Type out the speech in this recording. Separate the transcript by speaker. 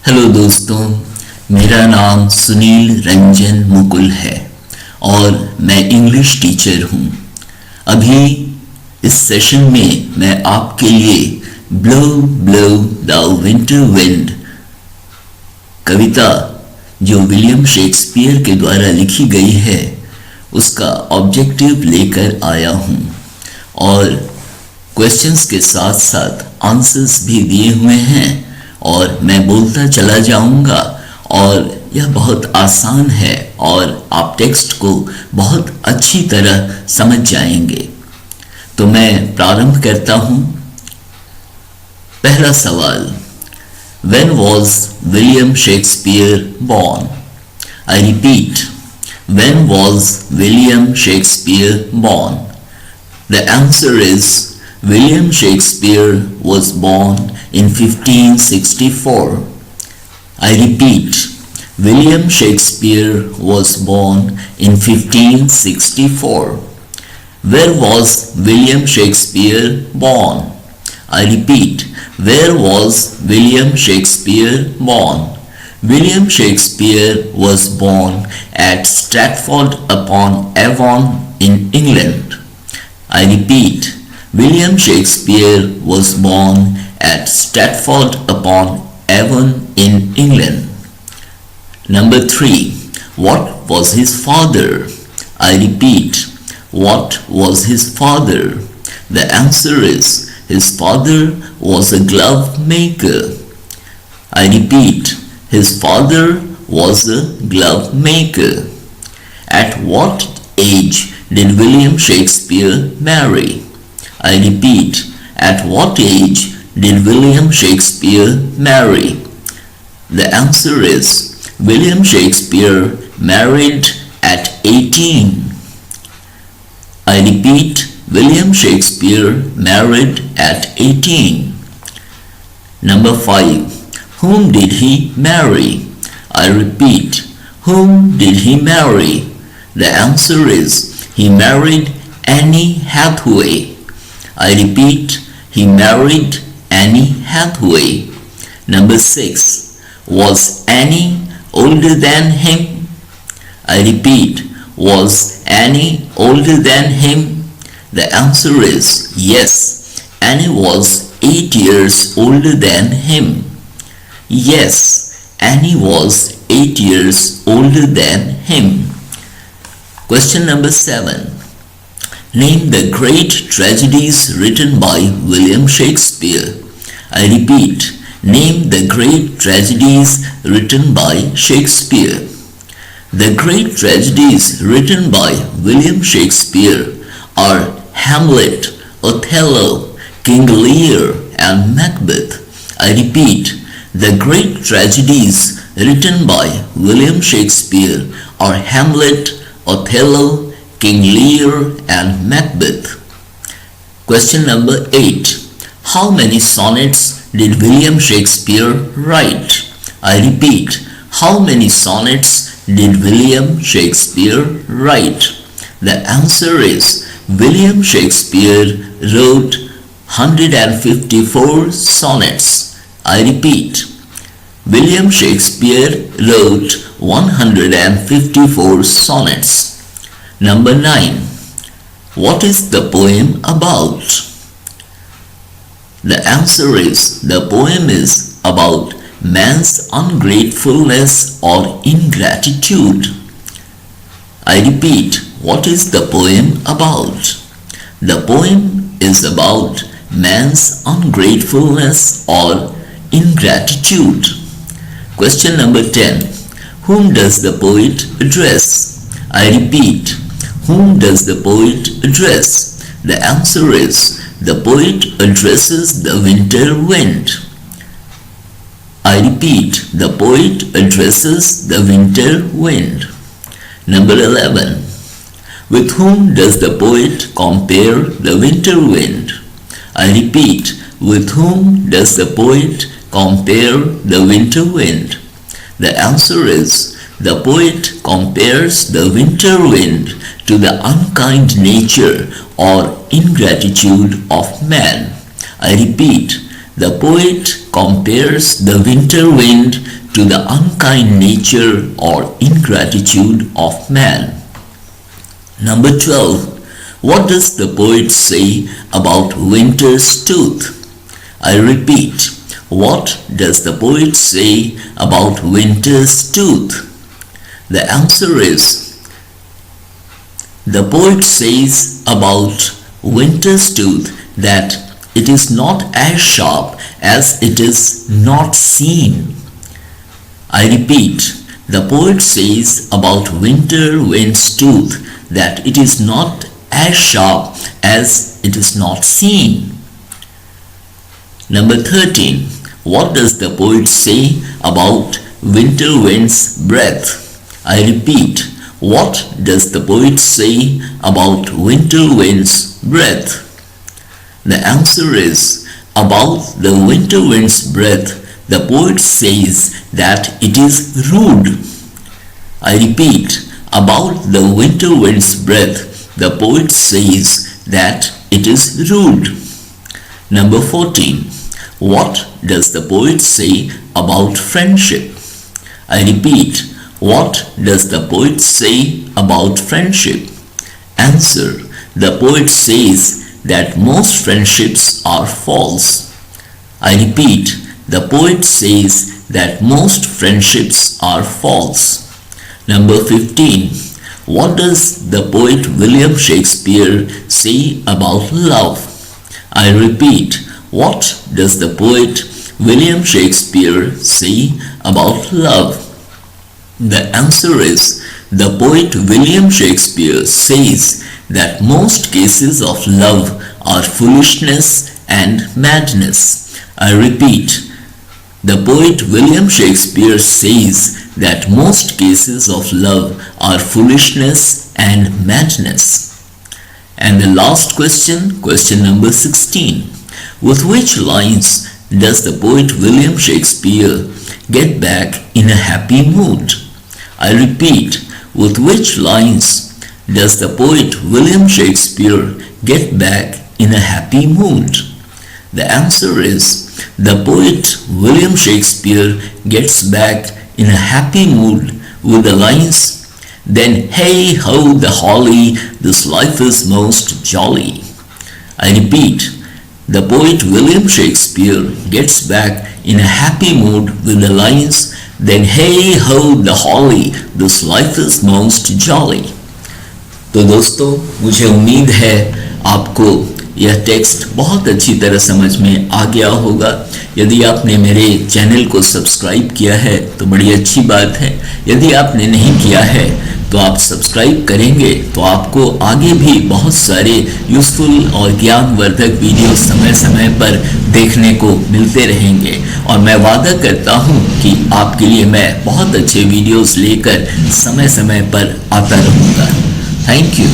Speaker 1: Hello दोस्तों, मेरा नाम सुनील रंजन मुकुल है और मैं इंग्लिश टीचर हूँ। अभी इस सेशन में मैं आपके लिए blow blow the winter wind कविता जो विलियम शेक्सपियर के द्वारा लिखी गई है उसका ऑब्जेक्टिव लेकर आया हूँ और क्वेश्चंस के साथ साथ आंसर्स भी दिए हुए हैं और मैं बोलता चला जाऊंगा और यह बहुत आसान है और आप टेक्स्ट को बहुत अच्छी तरह समझ जाएंगे। तो मैं प्रारंभ करता हूं। पहला सवाल, When was William Shakespeare born? I repeat, when was William Shakespeare born? The answer is William Shakespeare was born in 1564. I repeat, William Shakespeare was born in 1564. Where was William Shakespeare born? I repeat, where was William Shakespeare born? William Shakespeare was born at Stratford-upon-Avon in England. I repeat, William Shakespeare was born at Stratford-upon-Avon in England. Number 3. What was his father? I repeat, what was his father? The answer is his father was a glove maker. I repeat, his father was a glove maker. At what age did William Shakespeare marry? I repeat, at what age did William Shakespeare marry? The answer is William Shakespeare married at 18. I repeat, William Shakespeare married at 18. Number 5. Whom did he marry? I repeat, whom did he marry? The answer is he married Annie Hathaway. I repeat, he married Annie Hathaway. Number 6. Was Annie older than him? I repeat, was Annie older than him? The answer is yes, Annie was 8 years older than him. Yes, Annie was 8 years older than him. Question number 7. Name the great tragedies written by William Shakespeare. I repeat, name the great tragedies written by Shakespeare. The great tragedies written by William Shakespeare are Hamlet, Othello, King Lear, and Macbeth. I repeat, the great tragedies written by William Shakespeare are Hamlet, Othello, King Lear, and Macbeth. Question number 8. How many sonnets did William Shakespeare write? I repeat, how many sonnets did William Shakespeare write? The answer is William Shakespeare wrote 154 sonnets. I repeat, William Shakespeare wrote 154 sonnets. Number 9. What is the poem about? The answer is the poem is about man's ungratefulness or ingratitude. I repeat, what is the poem about? The poem is about man's ungratefulness or ingratitude. Question number 10. Whom does the poet address? I repeat, whom does the poet address? The answer is the poet addresses the winter wind. I repeat, the poet addresses the winter wind. Number 11. With whom does the poet compare the winter wind? I repeat, with whom does the poet compare the winter wind? The answer is the poet compares the winter wind to the unkind nature or ingratitude of man. I repeat, the poet compares the winter wind to the unkind nature or ingratitude of man. Number 12. What does the poet say about winter's tooth? I repeat, what does the poet say about winter's tooth? The answer is, the poet says about winter's tooth that it is not as sharp as it is not seen. I repeat, the poet says about winter wind's tooth that it is not as sharp as it is not seen. Number 13. What does the poet say about winter wind's breath? I repeat, what does the poet say about winter wind's breath? The answer is, about the winter wind's breath, the poet says that it is rude. I repeat, about the winter wind's breath, the poet says that it is rude. Number 14. What does the poet say about friendship? I repeat, what does the poet say about friendship? Answer, the poet says that most friendships are false. I repeat, the poet says that most friendships are false. Number 15. What does the poet William Shakespeare say about love? I repeat, what does the poet William Shakespeare say about love? The answer is, the poet William Shakespeare says that most cases of love are foolishness and madness. I repeat, the poet William Shakespeare says that most cases of love are foolishness and madness. And the last question, question number 16. With which lines does the poet William Shakespeare get back in a happy mood? I repeat, with which lines does the poet William Shakespeare get back in a happy mood? The answer is, the poet William Shakespeare gets back in a happy mood with the lines, "Then hey ho the holly, this life is most jolly." I repeat, the poet William Shakespeare gets back in a happy mood with the lines, "Then hey ho the holly, this life is most jolly." तो दोस्तों, मुझे उम्मीद है आपको यह text बहुत अच्छी तरह समझ में आ गया होगा। यदि आपने मेरे चैनल को सब्सक्राइब किया है तो बड़ी अच्छी बात है। यदि आपने नहीं किया है तो आप सब्सक्राइब करेंगे तो आपको आगे भी बहुत सारे यूज़फुल और ज्ञानवर्धक वीडियो समय समय पर देखने को मिलते रहेंगे और मैं वादा करता हूं कि आपके लिए मैं बहुत अच्छे वीडियोस लेकर समय समय पर आता रहूँगा। Thank you.